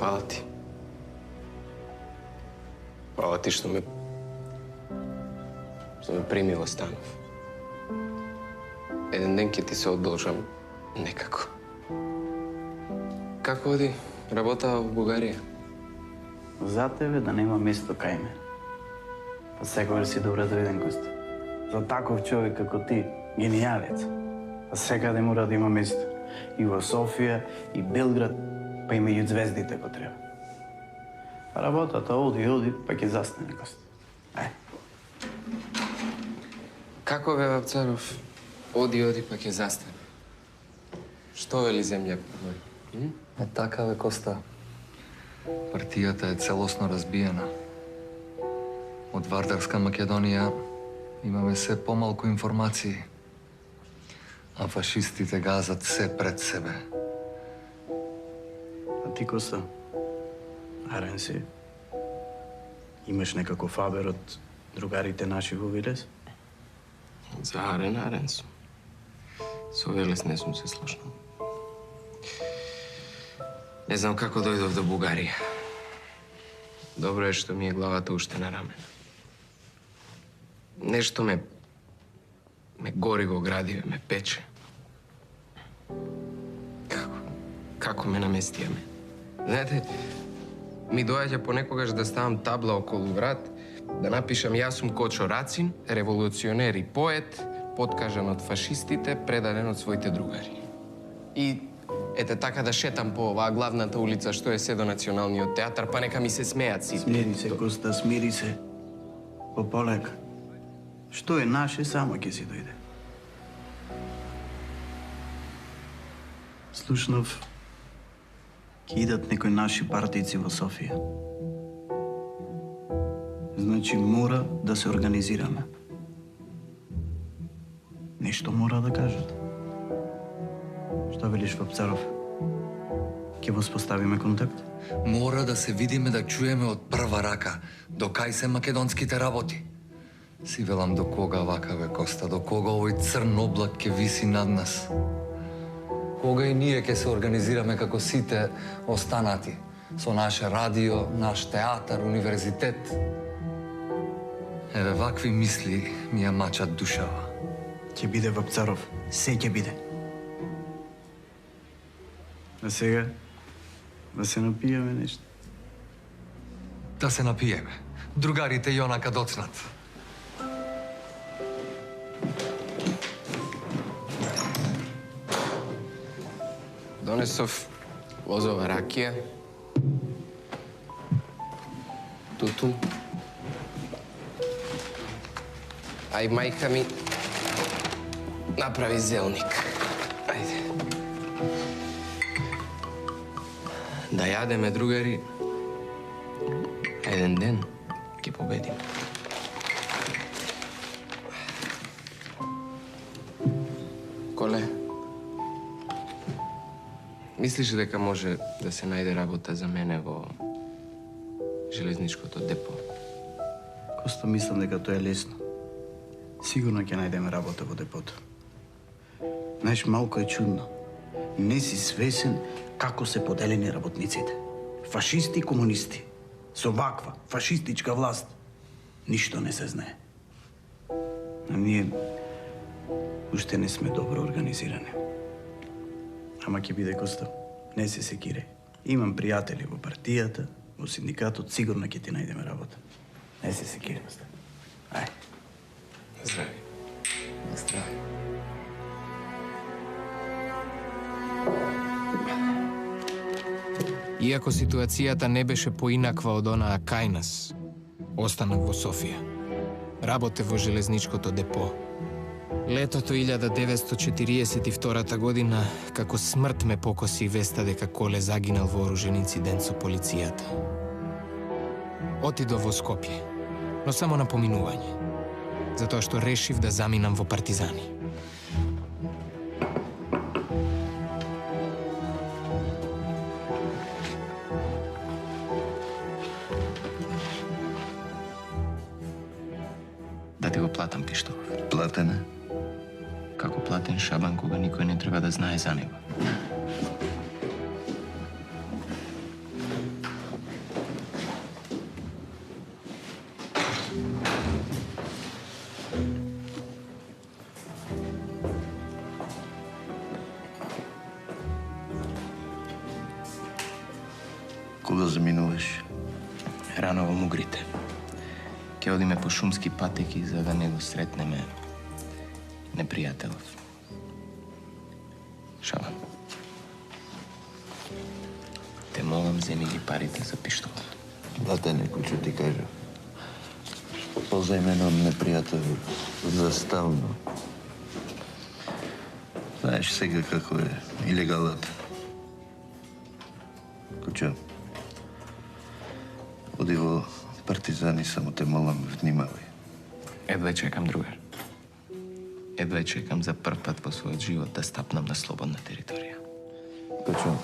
Hvala ti. Hvala ti što me primio u stanov. Jedan den ќе ти се одолжам некако. Како оди работа в Бугарија? За тебе да нема место кај мене. Па секогаш си добре доведен, Коста. За таков човек како ти, гениалец. Па секаде мора да има место. И во Софија, и Белград, па и меѓу звездите ако треба. Работата оди, па ќе застане, Коста. Ај. Како бе, Вапцаров? Оди, па ќе застане. Што вели земја? Е така, бе, Коста. Партијата е целосно разбиена. Од Вардарска Македонија имаме се помалку информации. А фашистите газат се пред себе. А ти, Коста, арен си? Имаш некаков фабер од другарите наши во Вилес? За арен сум. Со Велес не сум се слушнал. Не знам како дојдов до Бугарија. Добро е што ми е главата уште на рамене. Нешто ме гори го градиве, ме пече. Како ме наместија ме? Знаете, ми доаѓа понекогаш да ставам табла околу врат, да напишам јас сум Кочо Рацин, револуционер и поет, подкажан од фашистите, предаден од своите другари. И ете така да шетам по оваа главната улица што е седо Националниот театар, па нека ми се смеат сите. Смири се, Коста, смири се. Полека. Што е наше, само ќе си дојде. Слушнав, ќе идат некои наши партијци во Софија. Значи, мора да се организираме. Нешто мора да кажат. Што велиш, Вапцаров? Ќе воспоставиме контакт? Мора да се видиме, да чуеме од прва рака до кај се македонските работи. Си велам до кога вака, бе, Коста, до кога овој црн облак ќе виси над нас. Кога и ние ќе се организираме како сите останати, со наше радио, наш театар, универзитет. Еве, вакви мисли ми ја мачат душава. Ќе биде, Вапцаров, се ќе биде. А сега, да се напиеме нешто. Да се напиеме. Другарите јонака доцнат. Донесов лозова ракија, тутун, а и мајка ми направи зелник. Ајде. Да јадеме, другари, еден ден ќе победиме. Коле, мислиш дека може да се најде работа за мене во железничкото депо? Коста, мислам дека тоа е лесно. Сигурно ќе најдеме работа во депото. Знаеш, малку е чудно. Не си свесен како се поделени работниците. Фашисти и комунисти. Со ваква фашистичка власт ништо не се знае. А ние уште не сме добро организирани. Ама ќе биде, Коста. Не се секирај. Имам пријатели во партијата, во синдикатот, сигурно ќе ти најдеме работа. Не се секирај, Коста. Ај. Здрави. Здрави. Иако ситуацијата не беше поинаква од онаа кај нас, останав во Софија. Работев во железничкото депо. Летото 1942 година, како смрт ме покоси веста дека Коле загинал во оружен инцидент со полицијата. Отидов во Скопје, но само на поминување, затоа што решив да заминам во партизани. Да ти го платам пиштолов. Платене? Како платен шабан кога никој не треба да знае за него. заминуваш? Рано во мугрите. Ке одиме по шумски патеки за да не го сретнеме непријателов. Шалам. Те молам, земи ги парите за пиштолот. Бате, некој ќе ти кажа. Позајме нам непријател заставно. Знаеш сега како е илегалата. Кучо, оди во партизани, само те молам, внимавај. Едва чекам, другар. Едва чекам за прв пат во својот живот да стапнам на слободна територија. Кучо,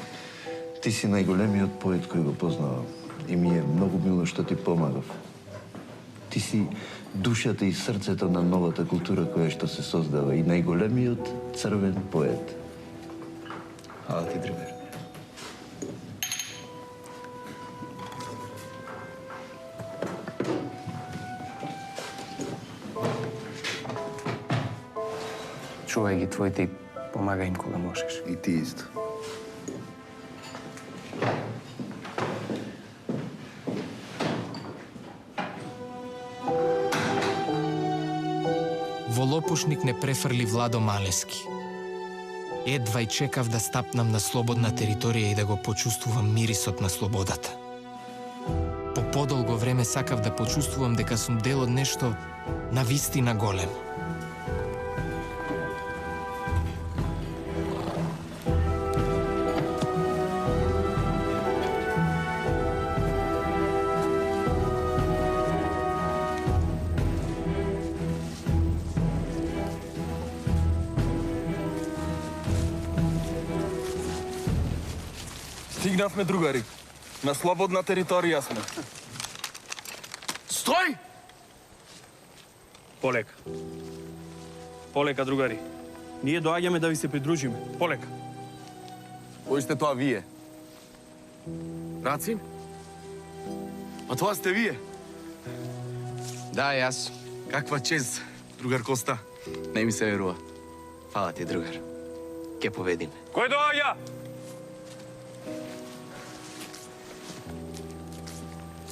ти си најголемиот поет кој го познавам. И ми е многу мило што ти помагав. Ти си душата и срцето на новата култура која што се создава и најголемиот црвен поет. Хвала ти, другар. Чувај ги твоите и помагај им кога можеш. И ти исто. Во Лопушник не префрли Владо Малески. Едва и чекав да стапнам на слободна територија и да го почувствувам мирисот на слободата. По подолго време сакав да почувствувам дека сум дел од нешто навистина големо. Стигнавме, другари. На слободна територија сме. Стој! Полека. Полека, другари. Ние доаѓаме да ви се придружиме. Полека. Кој сте тоа вие? Рацин? А тоа сте вие? Да, јас. Каква чест, другар Коста. Не ми се верува. Фала ти, другар. Ке победиме. Кој доаѓа?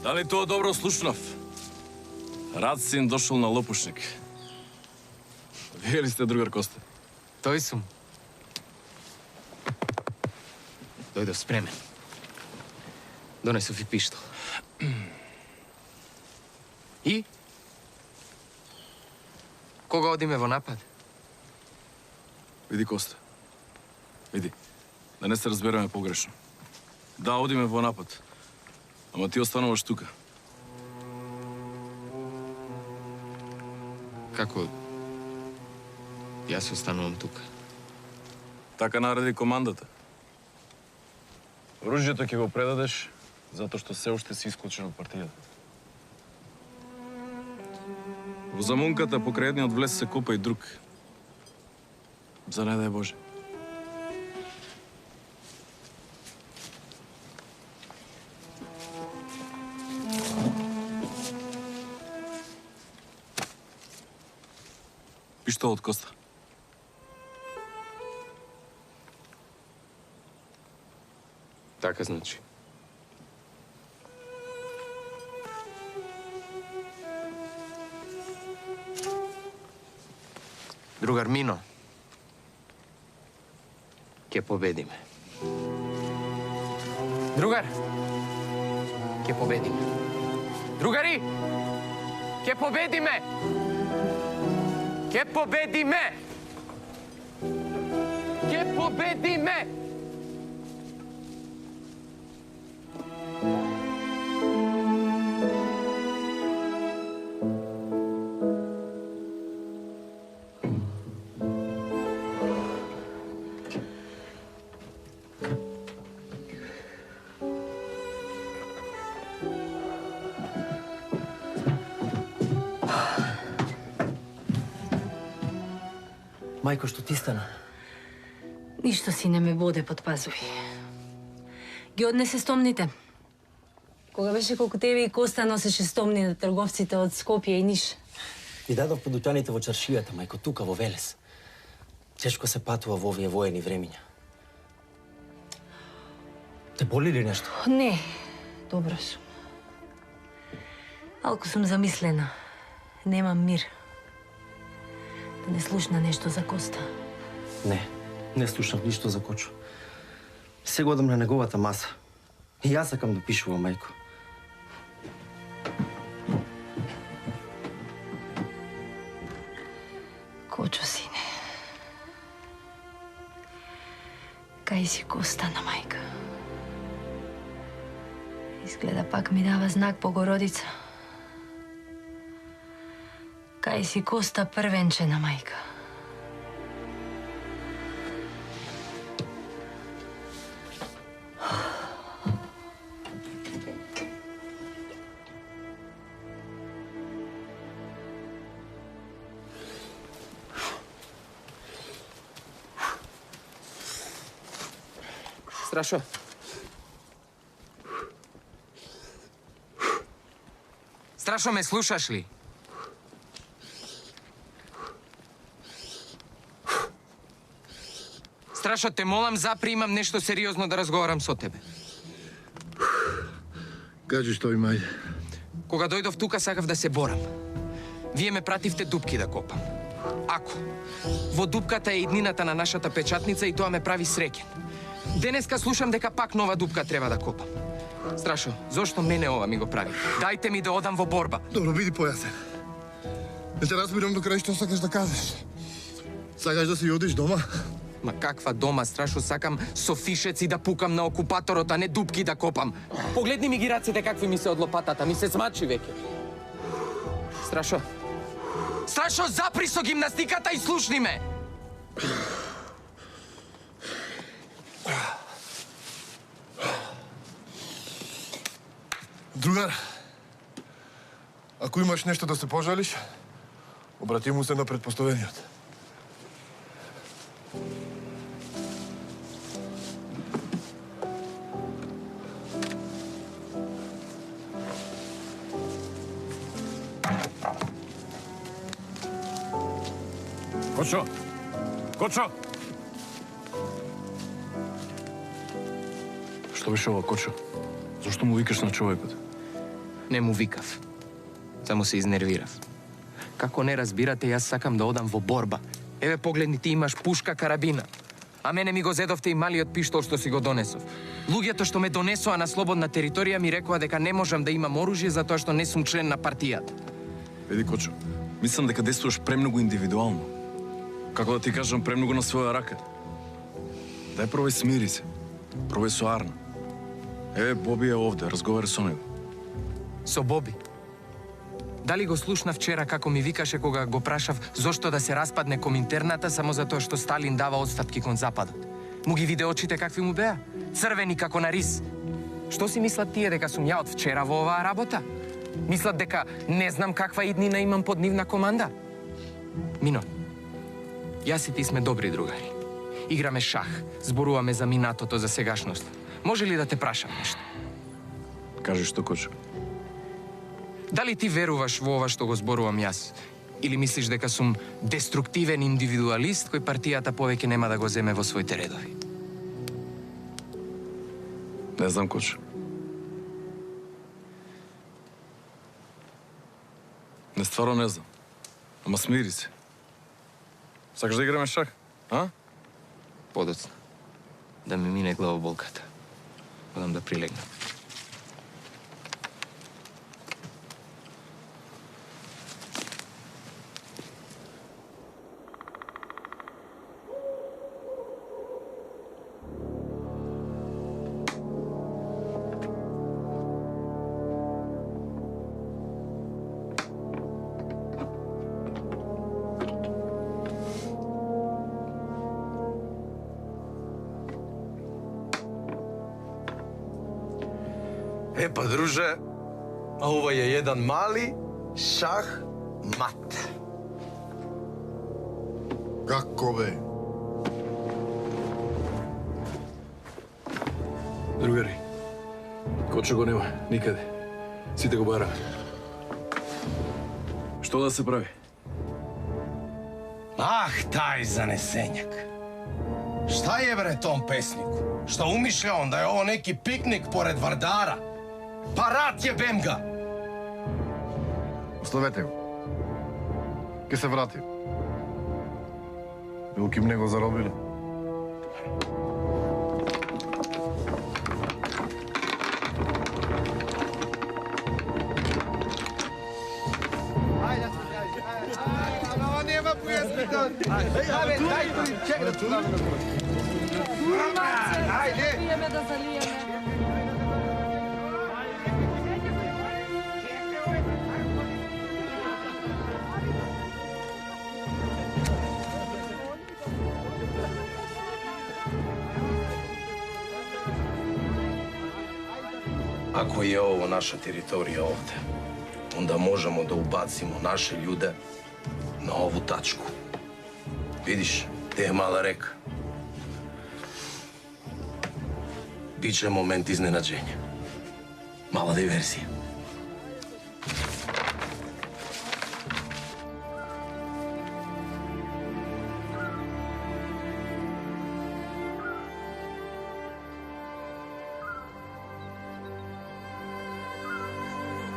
Дали тоа добро слушнав? Рацин дошол на Лопушник. Вие ли сте, другар Коста? Тој сум. Дојдов спремен. Донесов и пиштол. И? Кога одиме во напад? Види, Коста. Види. Да не се разбереме погрешно. Да, одиме во напад. Ама ти остануваш тука. Како? Јас останувам тука. Така нареди командата. Оружјето ќе го предадеш затоа што се уште си исклучен од партијата. Во замунката покрај едниот влез се копа и друг. За не дај Боже. Пиштолот, Коста. Така значи. Другар Мино, ке победиме. Другар, ке победиме. Другари, ке победиме. Ке победиме. Ке победиме. Мајко, што ти стана? Ништо си не ме боде под пазуви. Ги однесе стомните. Кога беше колку тебе и Коста носеше стомни на трговците од Скопје и Ниш. Ги дадов подуќаните во чаршијата, мајко, тука во Велес. Тешко се патува во овие воени времиња. Те боли ли нешто? Не, Добро сум. Малку сум замислена. Немам мир. Да не слушна нешто за Коста. Не слушнав ништо за Кочо. Сега одам на неговата маса. И јас сакам да пишувам, мајко. Кочо, сине. Кај си Коста на мајка? Изгледа пак ми дава знак Богородица. Кај си Коста првенче на мајка? Страшо. Страшо, ме слушаш ли? Страшо, те молам, запри, имам нешто сериозно да разговарам со тебе. Кажи што има, ајде. Кога дојдов тука, сакав да се борам. Вие ме пративте дупки да копам. Ако во дупката е иднината на нашата печатница и тоа ме прави среќен. Денеска слушам дека пак нова дупка треба да копам. Страшо, зошто мене ова ми го прави? Дајте ми да одам во борба. Добро, биди појасен. Не те разбирам до крај што сакаш да кажеш. Сакаш да си одиш дома? Ма каква дома, Страшо, сакам со фишеци да пукам на окупаторот, а не дупки да копам. Погледни ми ги раците какви ми се од лопатата, ми се смачи веќе. Страшо. Страшо, запри со гимнастиката и слушни ме! Другар, ако имаш нешто да се пожалиш, обрати му се на предпоставениот. Кочо! Кочо! Што беше ова, Кочо? Зошто му викаш на човекот? Не му викав. Само се изнервирав. Како не разбирате, јас сакам да одам во борба. Еве погледни, ти имаш пушка, карабина. А мене ми го зедовте и малиот пиштол што си го донесов. Луѓето што ме донесоа на слободна територија ми рекоа дека не можам да имам оружје затоа што не сум член на партијата. Еди, Кочо, мислам дека действуваш премногу индивидуално. Како да ти кажам, премногу на своја рака. Дај пробај смири се. Пробај со Арна. Еве, Боби е овде, разговарај со него. Со Боби. Дали го слушна вчера како ми викаше кога го прашав зошто да се распадне коминтерната само затоа што Сталин дава отстапки кон Западот? Му ги виде очите какви му беа? Црвени како на рис. Што си мислат тие дека сум ја од вчера во оваа работа? Мислат дека не знам каква иднина имам под нивна команда? Мино, јас и ти сме добри другари. Играме шах, зборуваме за минатото, за сегашност. Може ли да те прашам нешто? Кажи што, Кочо. Дали ти веруваш во ова што го зборувам јас? Или мислиш дека сум деструктивен индивидуалист кој партијата повеќе нема да го земе во своите редови? Не знам, Кочо. Не, стварно не знам. Ама смири се. Сакаш да играме шах, а? Подоцна. Да ми мине главоболката. Одам да прилегнам. Епа, друже, а ова е еден мали шах мат. Како бе? Другари, Кочо го нема, никаде. Сите го бараме. Што да се прави? Ах, тај занесењак. Шта е бре том песнику? Што умишља он да е ово неки пикник поред Вардара? Парат јебем га! Оставете го. Ке се врати. Билки мне го заробили. Пиеме да залиеме. Ако е ово наша територија овде, онда можемо да убацимо наши људе на ову тачку. Видиш, те е мала река. Биче момент изненаđenja. Мала диверзија.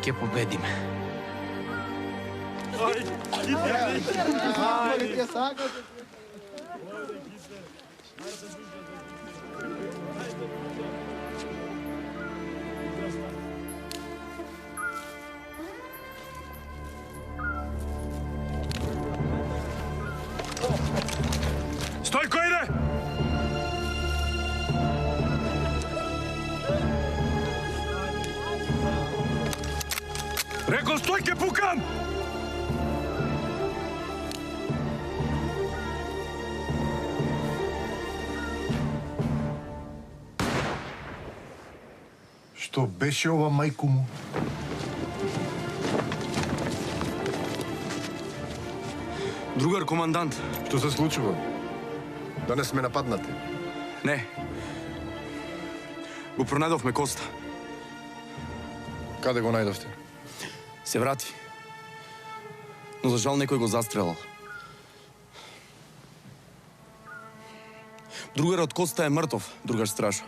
Ќе победиме. Стојко иде! Рекол стој ке пукам! Што беше ова, мајку му? Другар командант. Што се случува? Да не сме нападнати. Не. Го пронајдовме Коста. Каде го најдовте? Се врати. Но за жал некој го застрелал. Другарот Коста е мртов, другар стража.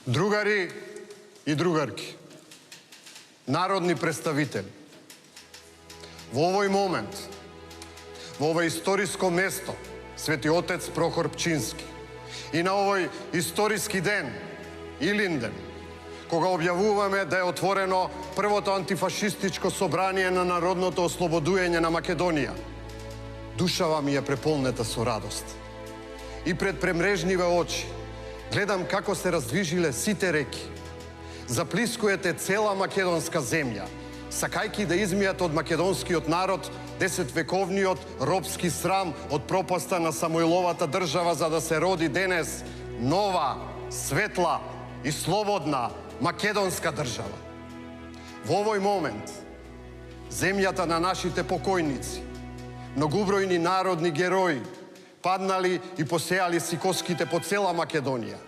Другари и другарки, народни представители, во овој момент во ова историско место, Свети Отец Прохор Пчински. И на овој историски ден, Илинден, кога објавуваме да е отворено првото антифашистичко собрание на народното ослободување на Македонија, душава ми е преполнета со радост. И пред премрежниве очи гледам како се раздвижиле сите реки. Заплискуете цела македонска земја, сакајки да измијат од македонскиот народ 10-вековниот робски срам од пропаста на Самоиловата држава, за да се роди денес нова, светла и слободна македонска држава. Во овој момент, земјата на нашите покојници, многубројни народни герои, паднали и посеали си коските по цела Македонија,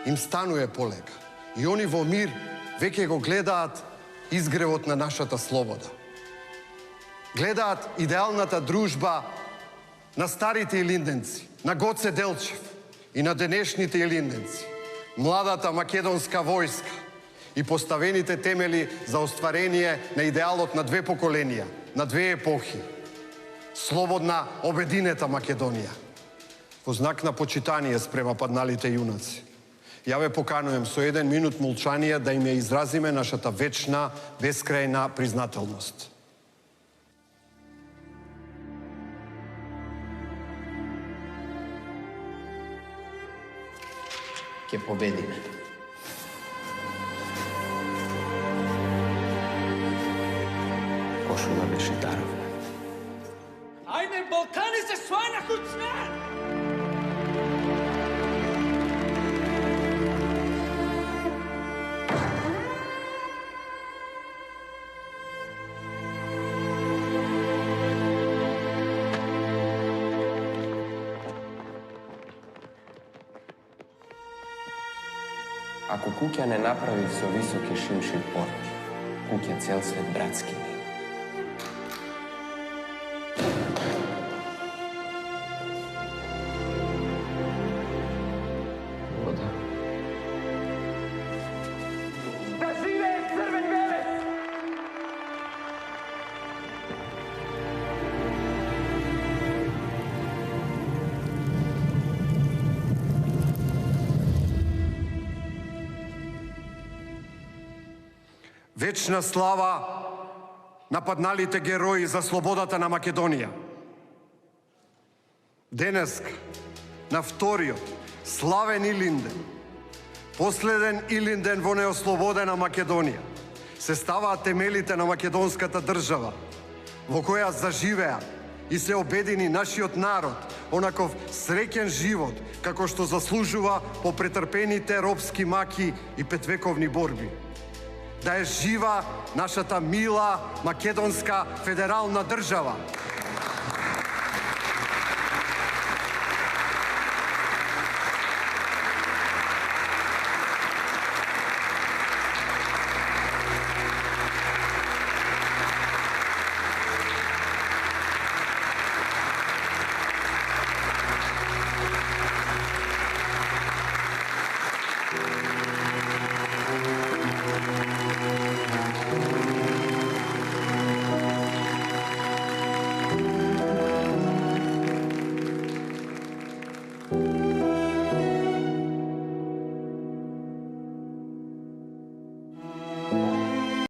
им стануе полека. И они во мир веќе го гледаат изгревот на нашата слобода. Гледаат идеалната дружба на старите илинденци, на Гоце Делчев и на денешните илинденци, младата македонска војска и поставените темели за остварение на идеалот на две поколенија, на две епохи. Слободна, обединета Македонија. Во знак на почитание спрема падналите јунаци, ја ве поканувам со 1 минут молчание да им ја изразиме нашата вечна, бескрајна признателност. Ќе победиме. Кошула беше даровна. Ajme, Balkani se svana kućna! Ако куќа не направи со високи шимши порти, куќа цел свет братски не. Вода. Da žive crven veles! Вечна слава на падналите герои за слободата на Македонија. Денеска, на вториот, славен Илинден, последен Илинден во неослободена Македонија, се ставаат темелите на македонската држава, во која заживеа и се обедини нашиот народ, онаков среќен живот, како што заслужува по претрпените робски маки и петвековни борби. Да е жива нашата мила македонска федерална држава.